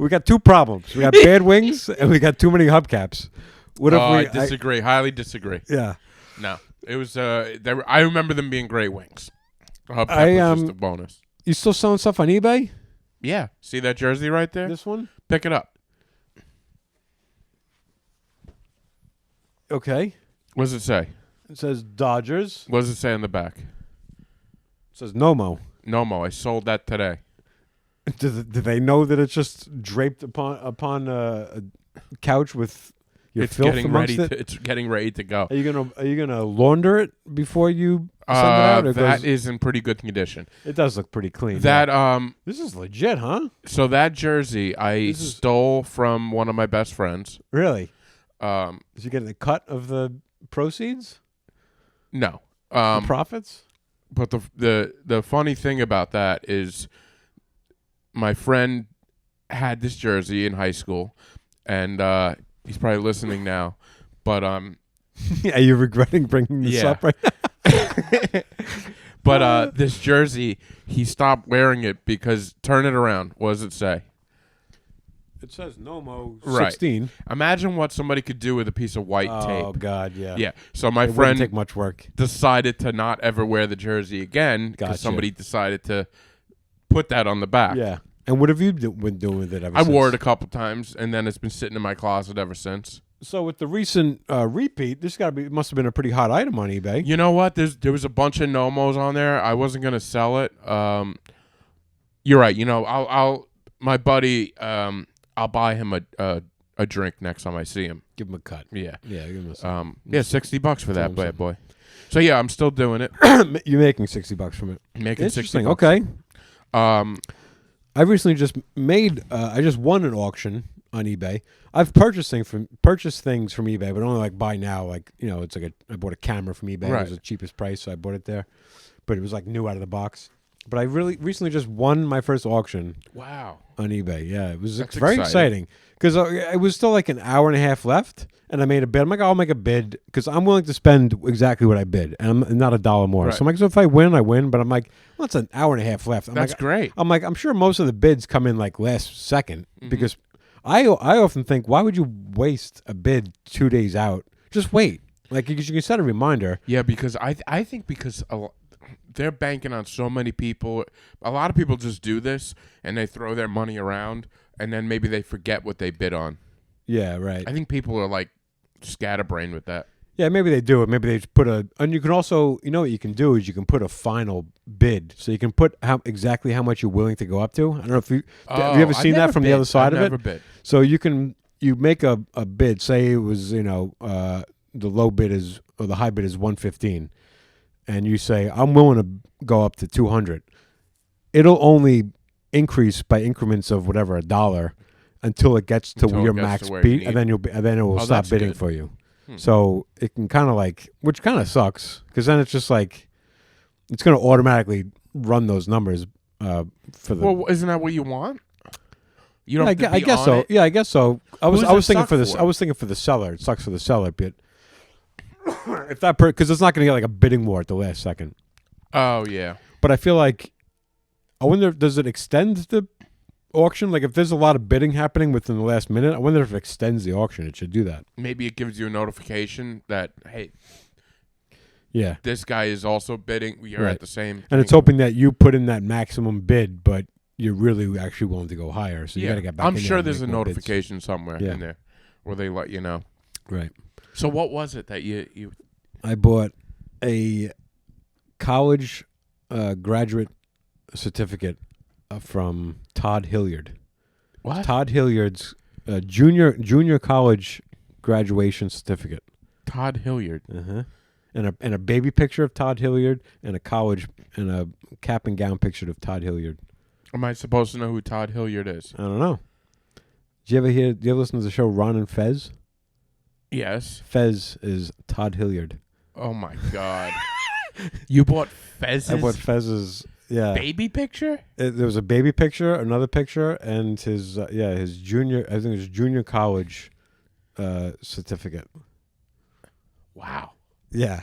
S2: got two problems. We got bad wings, and we got too many hubcaps. What if
S1: I disagree. Highly disagree.
S2: Yeah.
S1: No. It was I remember them being great wings. Hubcap was just a bonus.
S2: You still selling stuff on eBay?
S1: Yeah. See that jersey right there?
S2: This one?
S1: Pick it up.
S2: Okay.
S1: What does it say?
S2: It says Dodgers.
S1: What does it say on the back?
S2: It says Nomo.
S1: Nomo. I sold that today.
S2: Do they know that it's just draped upon a couch with your filth amongst it?
S1: It's getting ready to go.
S2: Are you gonna launder it before you send it out? Or
S1: that is in pretty good condition.
S2: It does look pretty clean.
S1: This
S2: is legit, huh?
S1: So that jersey I stole from one of my best friends.
S2: Really? Is he getting a cut of the proceeds?
S1: No.
S2: The profits?
S1: But the funny thing about that is my friend had this jersey in high school, and he's probably listening now. But are
S2: you regretting bringing this up right now?
S1: But this jersey, he stopped wearing it because turn it around. What does it say?
S2: It says Nomo
S1: Right.
S2: 16.
S1: Imagine what somebody could do with a piece of white tape.
S2: Oh God, yeah.
S1: Yeah. So my
S2: It wouldn't
S1: friend
S2: take much work.
S1: decided to not ever wear the jersey again because
S2: Gotcha.
S1: somebody decided to put that on the back.
S2: Yeah. And what have you been doing with it ever
S1: I
S2: since?
S1: wore it a couple times, and then it's been sitting in my closet ever since.
S2: So with the recent repeat, this must have been a pretty hot item on eBay.
S1: You know what? There was a bunch of Nomos on there. I wasn't gonna sell it. You're right. You know, my buddy. I'll buy him a drink next time I see him.
S2: Give him a cut.
S1: Yeah.
S2: Yeah. Give him a
S1: $60 for that bad boy. So yeah, I'm still doing it.
S2: You're making $60 from it.
S1: Making
S2: Interesting.
S1: $60.
S2: Okay. I recently just made. I just won an auction on eBay. I've purchased things from eBay, but only like buy now. Like it's like I bought a camera from eBay.
S1: Right.
S2: It was the cheapest price, so I bought it there. But it was like new out of the box. But I really recently just won my first auction.
S1: Wow.
S2: On eBay, yeah, it was
S1: That's
S2: very exciting because it was still like an hour and a half left, and I made a bid. I'm like, I'll make a bid because I'm willing to spend exactly what I bid, and I'm not $1 more.
S1: Right.
S2: So I'm like, so if I win, I win. But I'm like, well, it's an hour and a half left.
S1: That's great.
S2: I'm like, I'm sure most of the bids come in like last second because I often think, why would you waste a bid 2 days out? Just wait, like because you can set a reminder.
S1: Yeah, because I think because they're banking on so many people. A lot of people just do this and they throw their money around and then maybe they forget what they bid on.
S2: Yeah, right.
S1: I think people are like scatterbrained with that.
S2: Yeah, maybe they do it. Maybe they just put and you can also, what you can do is you can put a final bid. So you can put exactly how much you're willing to go up to. I don't know if have you ever seen that from the other side of it?
S1: I've never bid.
S2: So you make a bid. Say it was, the low bid is, or the high bid is 115. And you say, I'm willing to go up to 200. It'll only increase by increments of whatever, $1 until it gets to your max beat, and then it will stop bidding for you. So it can kind of which kind of sucks because then it's just like it's going to automatically run those numbers for the.
S1: Well, isn't that what you want? You don't.
S2: I guess so. Yeah, I guess so. I was thinking for this.
S1: For?
S2: I was thinking for the seller. It sucks for the seller, but if that because it's not going to get like a bidding war at the last second.
S1: Oh yeah.
S2: But I feel like I wonder, does it extend the auction? Like if there's a lot of bidding happening within the last minute, I wonder if it extends the auction. It should do that.
S1: Maybe it gives you a notification that, hey,
S2: yeah,
S1: this guy is also bidding. You're at the same.
S2: And it's hoping that you put in that maximum bid, but you're really actually willing to go higher. So you got to get back.
S1: I'm sure there's a notification somewhere in there where they let you know.
S2: Right.
S1: So what was it that you?
S2: I bought a college graduate certificate from Todd Hilliard.
S1: What?
S2: Todd Hilliard's junior college graduation certificate.
S1: Todd Hilliard.
S2: Uh-huh. And a baby picture of Todd Hilliard and a college and a cap and gown picture of Todd Hilliard.
S1: Am I supposed to know who Todd Hilliard is?
S2: I don't know. Do you ever listen to the show Ron and Fez?
S1: Yes.
S2: Fez is Todd Hilliard.
S1: Oh my God. You bought Fez's?
S2: I bought Fez's
S1: baby picture?
S2: There was a baby picture, another picture, and his junior, I think his junior college certificate.
S1: Wow.
S2: Yeah.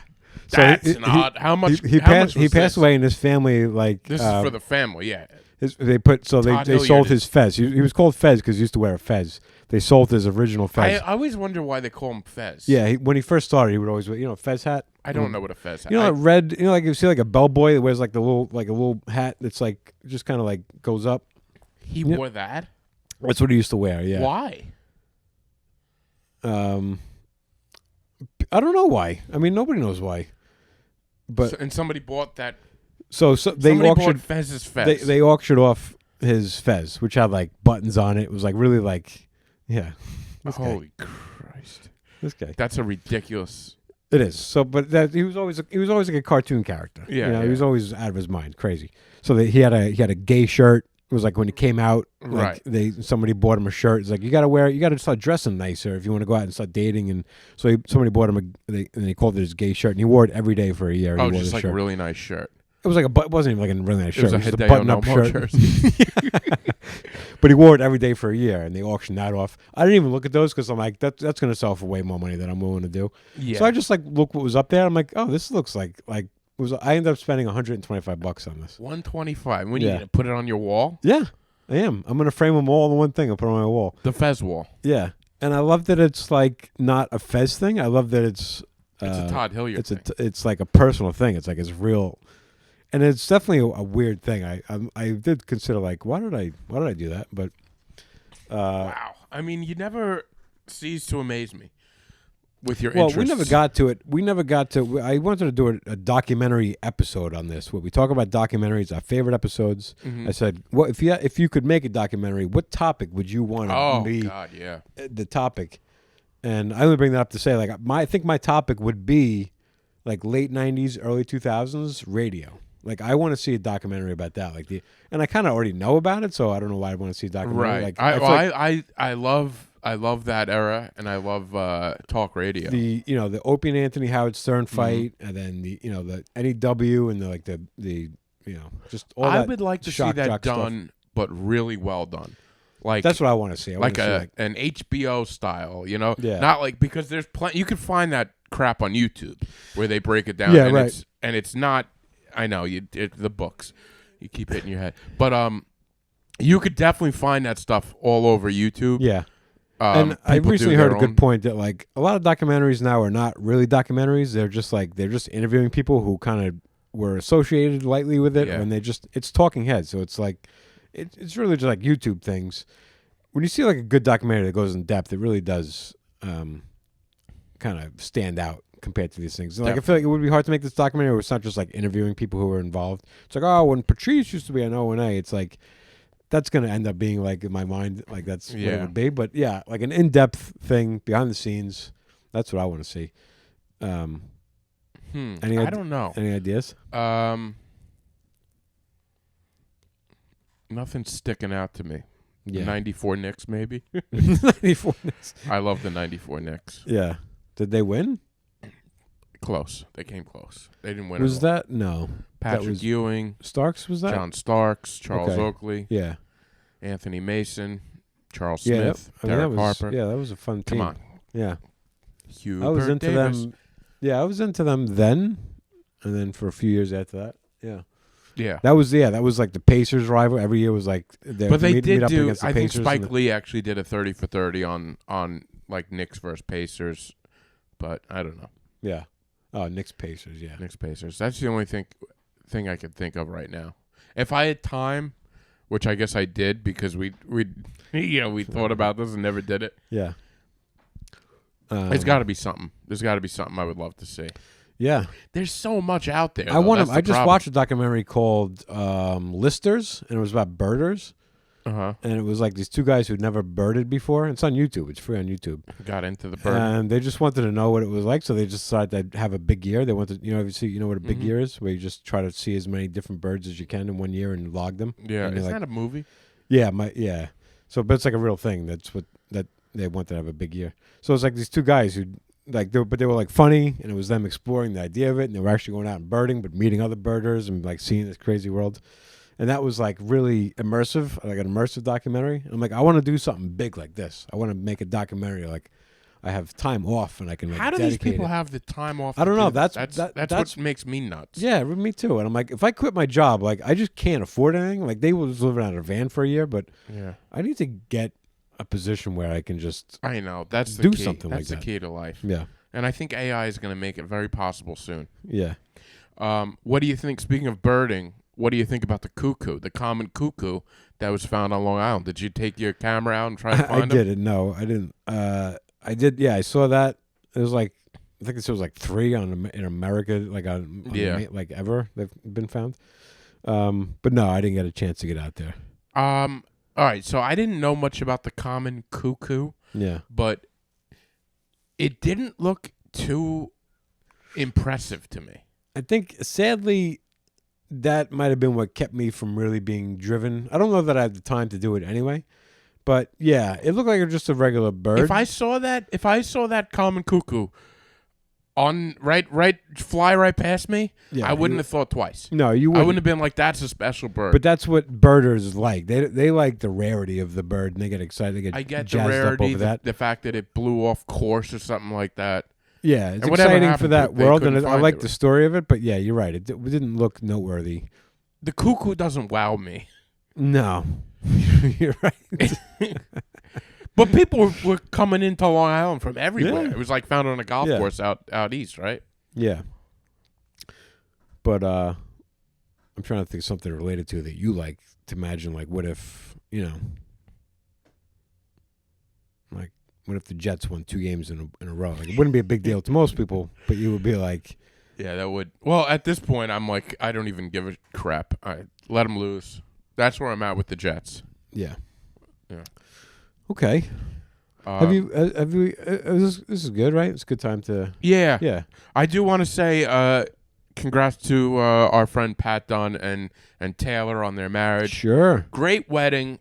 S1: That's odd. How much?
S2: He passed away, and his family
S1: This is for the family, yeah.
S2: They sold his Fez. He was called Fez because he used to wear a Fez. They sold his original Fez.
S1: I always wonder why they call him Fez.
S2: Yeah, when he first started, he would always wear, Fez hat.
S1: I don't know what a Fez hat.
S2: That red, like you see like a bellboy that wears like a little hat that's like just kind of like goes up.
S1: He wore that?
S2: That's what he used to wear, yeah.
S1: Why?
S2: I don't know why. I mean, nobody knows why. But
S1: and somebody bought that.
S2: So they auctioned
S1: Fez's Fez.
S2: They auctioned off his Fez, which had like buttons on it. It was like really like, yeah.
S1: Holy Christ!
S2: This guy.
S1: That's a ridiculous.
S2: It is. So, but he was always like a cartoon character.
S1: Yeah,
S2: he was always out of his mind, crazy. So he had a gay shirt. It was like when he came out, like somebody bought him a shirt. It's like you got to start dressing nicer if you want to go out and start dating. And so somebody bought him and he called it his gay shirt, and he wore it every day for a year.
S1: Oh, just like a really nice shirt.
S2: It was like it wasn't even like a really nice shirt.
S1: It was
S2: a button-up shirt. But he wore it every day for a year, and they auctioned that off. I didn't even look at those because I'm like, that's going to sell for way more money than I'm willing to do. Yeah. So I just like look what was up there. I'm like, oh, this looks like I ended up spending $125 on this.
S1: $125. When you need to put it on your wall?
S2: Yeah. I am. I'm gonna frame them all in one thing and put them on my wall.
S1: The Fez wall.
S2: Yeah, and I love that it's like not a Fez thing. I love that it's
S1: a Todd Hilliard
S2: it's
S1: thing.
S2: It's like a personal thing. It's like it's real, and it's definitely a weird thing. I did consider like why did I do that? But
S1: wow, I mean, you never cease to amaze me with your
S2: well,
S1: interests.
S2: we never got to it. We never got to. I wanted to do a documentary episode on this, where we talk about documentaries, our favorite episodes.
S1: Mm-hmm.
S2: I said, "What if you could make a documentary? What topic would you want to be
S1: God, yeah.
S2: the topic?" And I only bring that up to say, like, I think my topic would be like late '90s, early 2000s radio. Like, I want to see a documentary about that. Like and I kind of already know about it, so I don't know why I want to see a documentary.
S1: Right.
S2: Like,
S1: I love that era, and I love talk radio.
S2: The Opie and Anthony Howard Stern fight, and then the NEW and the just all that.
S1: I would like to see that done,
S2: stuff.
S1: but really well done. Like
S2: that's what I want to see.
S1: Like an HBO style,
S2: Yeah.
S1: Not like because there's plenty. You could find that crap on YouTube where they break it down.
S2: Yeah,
S1: and
S2: right.
S1: It's not. I know the books. You keep hitting your head, but you could definitely find that stuff all over YouTube.
S2: Yeah. And I recently heard a good point that like a lot of documentaries now are not really documentaries. They're just interviewing people who kind of were associated lightly with it, and it's talking heads. So it's like it's really just like YouTube things. When you see like a good documentary that goes in depth, it really does kind of stand out compared to these things. Like I feel like it would be hard to make this documentary where it's not just like interviewing people who were involved. It's like, oh, when Patrice used to be on O&A, it's like that's going to end up being like in my mind, like that's what it would be. But yeah, like an in-depth thing behind the scenes. That's what I want to see.
S1: I don't know.
S2: Any ideas?
S1: Nothing's sticking out to me.
S2: Yeah.
S1: 94 Knicks, maybe.
S2: 94 Knicks.
S1: I love the 94 Knicks.
S2: Yeah. Did they win?
S1: Close. They came close. They didn't win.
S2: Was that? No.
S1: Patrick Ewing.
S2: Starks was that?
S1: John Starks. Charles Oakley.
S2: Yeah.
S1: Anthony Mason. Charles Smith.
S2: Derek
S1: Harper.
S2: Yeah, that was a fun team.
S1: Come on.
S2: Yeah.
S1: Hubert
S2: I was into
S1: Davis.
S2: them. Yeah, I was into them then, and then for a few years after that. Yeah.
S1: Yeah.
S2: That was like the Pacers rival. Every year was like
S1: but they did
S2: up
S1: do.
S2: against the
S1: I think
S2: Pacers
S1: Spike Lee actually did a 30 for 30 on like Knicks versus Pacers, but I don't know.
S2: Yeah. Oh, Knicks Pacers. Yeah.
S1: Knicks Pacers. That's the only thing I could think of right now. If I had time, which I guess I did because we thought about this and never did it.
S2: Yeah.
S1: There's got to be something. There's got to be something I would love to see.
S2: Yeah.
S1: There's so much out there.
S2: I just watched a documentary called Listers, and it was about birders.
S1: Uh-huh.
S2: And it was like these two guys who'd never birded before. It's on YouTube. It's free on YouTube.
S1: Got into the bird.
S2: And they just wanted to know what it was like, so they just decided to have a big year. They wanted, you know what a big year is, where you just try to see as many different birds as you can in 1 year and log them.
S1: Yeah,
S2: is
S1: that a movie?
S2: Yeah, So, but it's like a real thing. That's what they wanted to have a big year. So it's like these two guys who like, they were like funny, and it was them exploring the idea of it, and they were actually going out and birding, but meeting other birders and like seeing this crazy world. And that was like really immersive, like an immersive documentary. And I'm like, I want to do something big like this. I want to make a documentary like I have time off and I can. Like,
S1: how do these people have the time off?
S2: I don't know. That's
S1: what makes me nuts.
S2: Yeah, me too. And I'm like, if I quit my job, like I just can't afford anything. Like they was living out of a van for a year, but I need to get a position where I can just.
S1: I know that's the
S2: do
S1: key.
S2: something
S1: that's
S2: like
S1: the key to life.
S2: Yeah,
S1: and I think AI is going to make it very possible soon.
S2: Yeah.
S1: What do you think? Speaking of birding. What do you think about the cuckoo, the common cuckoo that was found on Long Island? Did you take your camera out and try to find him?
S2: I didn't. No, I didn't. I did. Yeah, I saw that. It was like I think it was like 3 in America, like like ever they've been found. But no, I didn't get a chance to get out there.
S1: All right. So I didn't know much about the common cuckoo.
S2: Yeah.
S1: But it didn't look too impressive to me.
S2: I think sadly. That might have been what kept me from really being driven. I don't know that I had the time to do it anyway, but yeah, it looked like just a regular bird.
S1: If I saw that common cuckoo on fly right past me, I wouldn't have thought twice.
S2: No, you wouldn't.
S1: I wouldn't have been like, that's a special bird.
S2: But that's what birders like. They like the rarity of the bird, and they get excited.
S1: I get the rarity, the fact that it blew off course or something like that.
S2: Yeah, it's exciting for that world, and I like the story of it. But yeah, you're right. It didn't look noteworthy.
S1: The cuckoo doesn't wow me.
S2: No, you're right.
S1: But people were coming into Long Island from everywhere.
S2: Yeah.
S1: It was like found on a golf course out east, right?
S2: Yeah. But I'm trying to think of something related to that you like to imagine. Like, what if what if the Jets won 2 games in a row? Like, it wouldn't be a big deal to most people, but you would be like,
S1: yeah, that would. Well, at this point, I'm like, I don't even give a crap. I let them lose. That's where I'm at with the Jets.
S2: yeah.
S1: Yeah.
S2: Okay. Have you? This is good, right? It's a good time to.
S1: Yeah.
S2: Yeah.
S1: I do want to say, congrats to our friend Pat Dunn and Taylor on their marriage.
S2: Sure.
S1: Great wedding.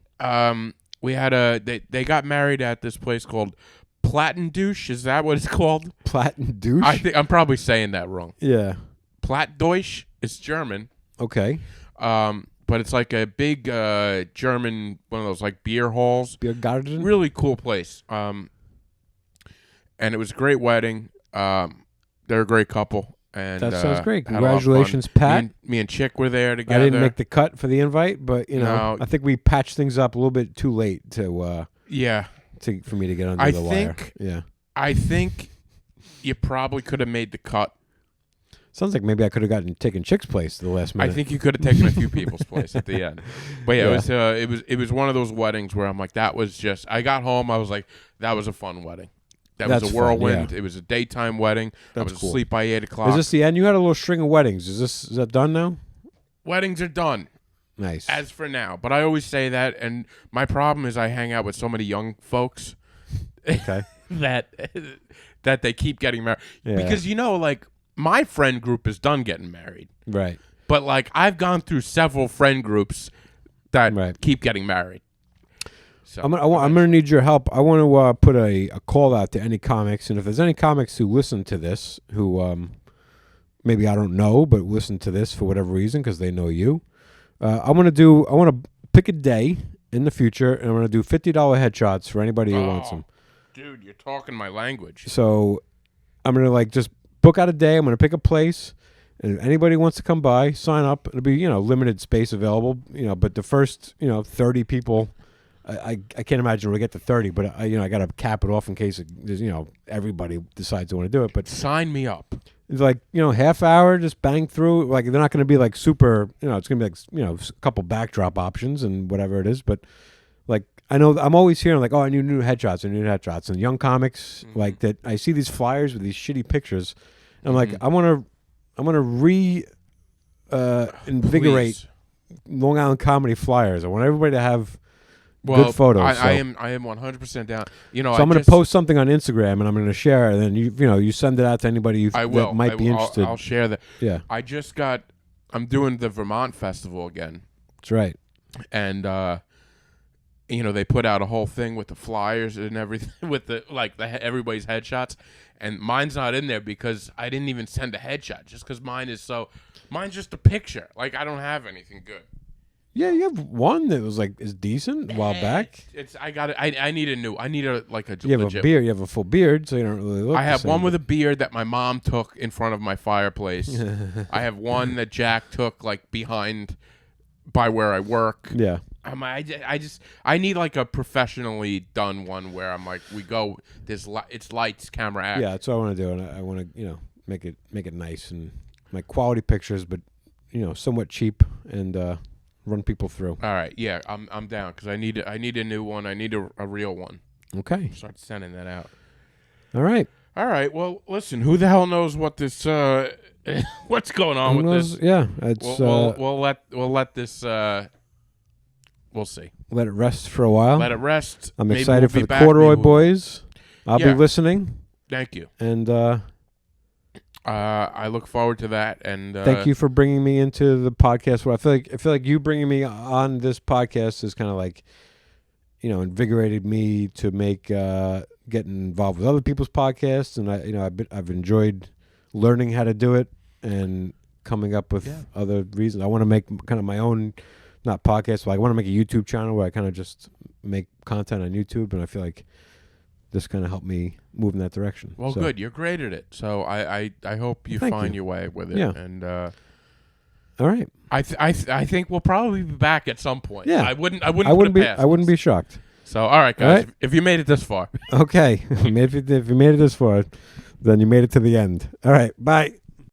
S1: We had they got married at this place called Plattendouche. Is that what it's called?
S2: Plattendouche?
S1: I think I'm probably saying that wrong.
S2: Yeah.
S1: Plattdeutsche. It's German.
S2: Okay.
S1: But it's like a big German, one of those like beer halls.
S2: Beer garden?
S1: Really cool place. And it was a great wedding. They're a great couple. And
S2: that sounds great.
S1: had a lot of
S2: Congratulations,
S1: fun.
S2: Pat.
S1: Me and Chick were there together.
S2: I didn't make the cut for the invite, but
S1: No.
S2: I think we patched things up a little bit too late to
S1: Yeah.
S2: for me to get under the wire. Yeah.
S1: I think you probably could have made the cut.
S2: Sounds like maybe I could have taken Chick's place at the last minute.
S1: I think you could have taken a few people's place at the end. But yeah, it was one of those weddings where I'm like, that was just. I got home, I was like, that was a fun wedding. That was a whirlwind.
S2: Fun, yeah.
S1: It was a daytime wedding. I was
S2: cool.
S1: asleep by 8 o'clock.
S2: Is this the end? You had a little string of weddings. Is that done now?
S1: Weddings are done.
S2: Nice.
S1: As for now, but I always say that, and my problem is I hang out with so many young folks.
S2: Okay.
S1: that they keep getting married because like. My friend group is done getting married.
S2: Right.
S1: But, like, I've gone through several friend groups that keep getting married. So
S2: I'm gonna need your help. I want to put a call out to any comics, and if there's any comics who listen to this, who maybe I don't know, but listen to this for whatever reason because they know you, I want to pick a day in the future, and I'm going to do $50 headshots for anybody who wants them.
S1: Dude, you're talking my language.
S2: So I'm going to, just book out a day. I'm going to pick a place, and if anybody wants to come by, sign up. It'll be, limited space available, but the first, 30 people, I can't imagine we'll get to 30, but I got to cap it off in case there's, everybody decides to want to do it. But
S1: sign me up.
S2: It's like, half hour, just bang through. Like, they're not going to be like super, it's going to be like, a couple backdrop options and whatever it is. But like, I know I'm always hearing like, oh, I need new headshots. And young comics like that. I see these flyers with these shitty pictures. And I'm like, I want to invigorate Long Island comedy flyers. I want everybody to have good photos.
S1: I am 100% down.
S2: So I'm going to post something on Instagram and I'm going to share it. And then you send it out to anybody that might be interested.
S1: I'll share that.
S2: Yeah.
S1: I'm doing the Vermont Festival again.
S2: That's right.
S1: And they put out a whole thing with the flyers and everything with everybody's headshots, and mine's not in there because I didn't even send a headshot just because mine's just a picture. Like, I don't have anything good.
S2: Yeah, you have one that was is decent a while back.
S1: I need a new. I need a
S2: You have a beard. You have a full beard, so you don't really look.
S1: I have one with a beard that my mom took in front of my fireplace. I have one that Jack took behind by where I work.
S2: Yeah.
S1: I need a professionally done one where I'm like, it's lights, camera, act.
S2: Yeah, that's what I want to do, and I want to make it nice and my quality pictures, but somewhat cheap and run people through.
S1: All right, yeah, I'm down because I need a new one. I need a real one.
S2: Okay,
S1: start sending that out.
S2: All right.
S1: Well, listen, who the hell knows what this what's going on this?
S2: Yeah, it's
S1: we'll let this. We'll see.
S2: Let it rest for a while.
S1: Let it rest.
S2: I'm excited for the Corduroy Boys. I'll be listening.
S1: Thank you.
S2: And
S1: I look forward to that. And
S2: thank you for bringing me into the podcast. Where I feel like you bringing me on this podcast is kind of invigorated me to getting involved with other people's podcasts, and I've enjoyed learning how to do it and coming up with other reasons. I want to make kind of my own. Not podcast, but I want to make a YouTube channel where I kind of just make content on YouTube, and I feel like this kind of helped me move in that direction.
S1: Well, good. You're great at it, so I hope you find your way with it.
S2: Yeah.
S1: And
S2: All right.
S1: I think we'll probably be back at some point.
S2: Yeah.
S1: I wouldn't
S2: be shocked.
S1: So, all right, guys,
S2: All right.
S1: if you made it this far.
S2: Okay. If you made it this far, then you made it to the end. All right. Bye.